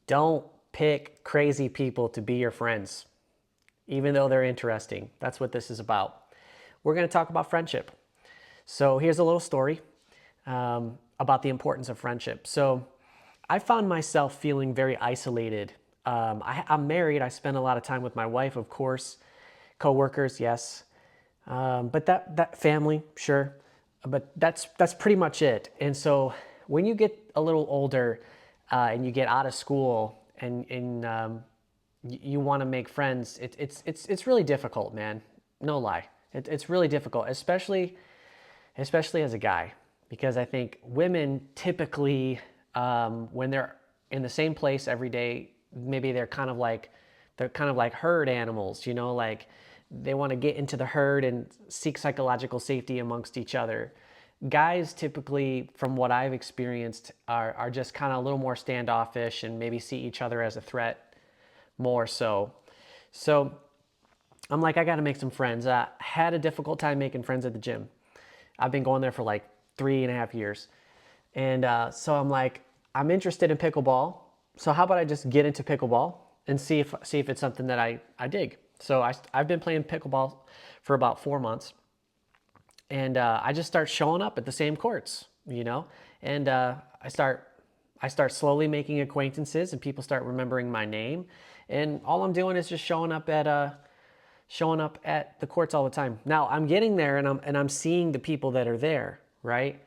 Don't pick crazy people to be your friends, even though they're interesting. That's what this is about. We're going to talk about friendship. So here's a little story about the importance of friendship. So I found myself feeling very isolated. I'm married. I spend a lot of time with my wife, of course. Coworkers, yes. But that family, sure. But that's pretty much it. And so when you get a little older and you get out of school and you want to make friends, it's really difficult, man. No lie. It's really difficult, especially as a guy, because I think women typically, when they're in the same place every day, maybe they're kind of like herd animals, like they want to get into the herd and seek psychological safety amongst each other. Guys typically, from what I've experienced, are just kind of a little more standoffish and maybe see each other as a threat more so. So I'm like, I got to make some friends. I had a difficult time making friends at the gym. I've been going there for like 3.5 years. And so I'm like, I'm interested in pickleball. So how about I just get into pickleball and see if it's something that I dig. So I've been playing pickleball for about 4 months. And I just start showing up at the same courts, and I start slowly making acquaintances, and people start remembering my name. And all I'm doing is just showing up at the courts all the time. Now I'm getting there and I'm seeing the people that are there, right?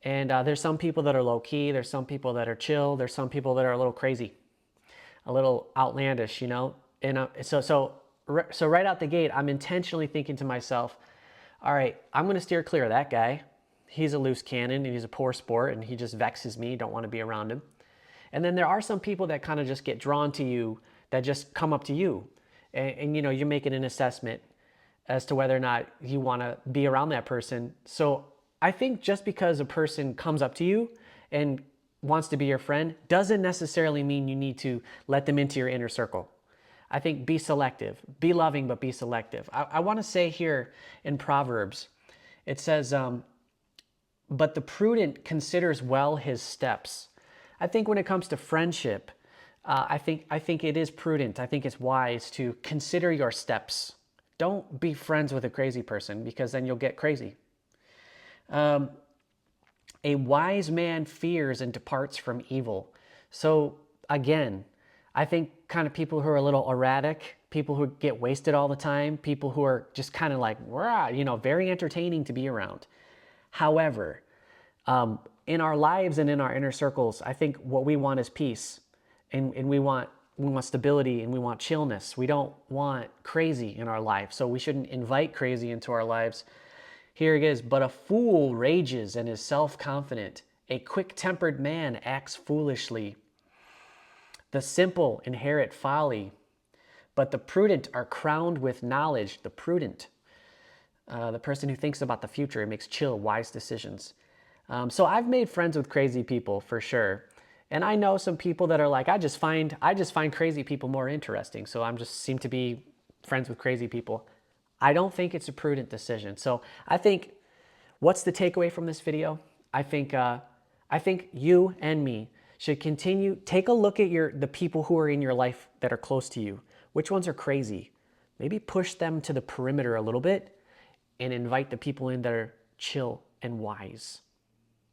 And there's some people that are low key. There's some people that are chill. There's some people that are a little crazy, a little outlandish, And so right out the gate, I'm intentionally thinking to myself, all right, I'm going to steer clear of that guy. He's a loose cannon and he's a poor sport and he just vexes me. Don't want to be around him. And then there are some people that kind of just get drawn to you, that just come up to you. And you're making an assessment as to whether or not you want to be around that person. So I think just because a person comes up to you and wants to be your friend doesn't necessarily mean you need to let them into your inner circle. I think be selective, be loving, but be selective. I want to say here in Proverbs, it says, but the prudent considers well his steps. I think when it comes to friendship, I think it is prudent. I think it's wise to consider your steps. Don't be friends with a crazy person, because then you'll get crazy. A wise man fears and departs from evil. So again, I think kind of people who are a little erratic, people who get wasted all the time, people who are just kind of like, rah, very entertaining to be around. However, in our lives and in our inner circles, I think what we want is peace, and we want stability, and we want chillness. We don't want crazy in our life, so we shouldn't invite crazy into our lives. Here it is, but a fool rages and is self-confident. A quick-tempered man acts foolishly. The simple inherit folly, but the prudent are crowned with knowledge. The prudent, the person who thinks about the future and makes chill, wise decisions. So I've made friends with crazy people for sure. And I know some people that are like, I just find crazy people more interesting. So I'm just seem to be friends with crazy people. I don't think it's a prudent decision. So I think, what's the takeaway from this video? I think you and me should take a look at the people who are in your life that are close to you. Which ones are crazy? Maybe push them to the perimeter a little bit and invite the people in that are chill and wise.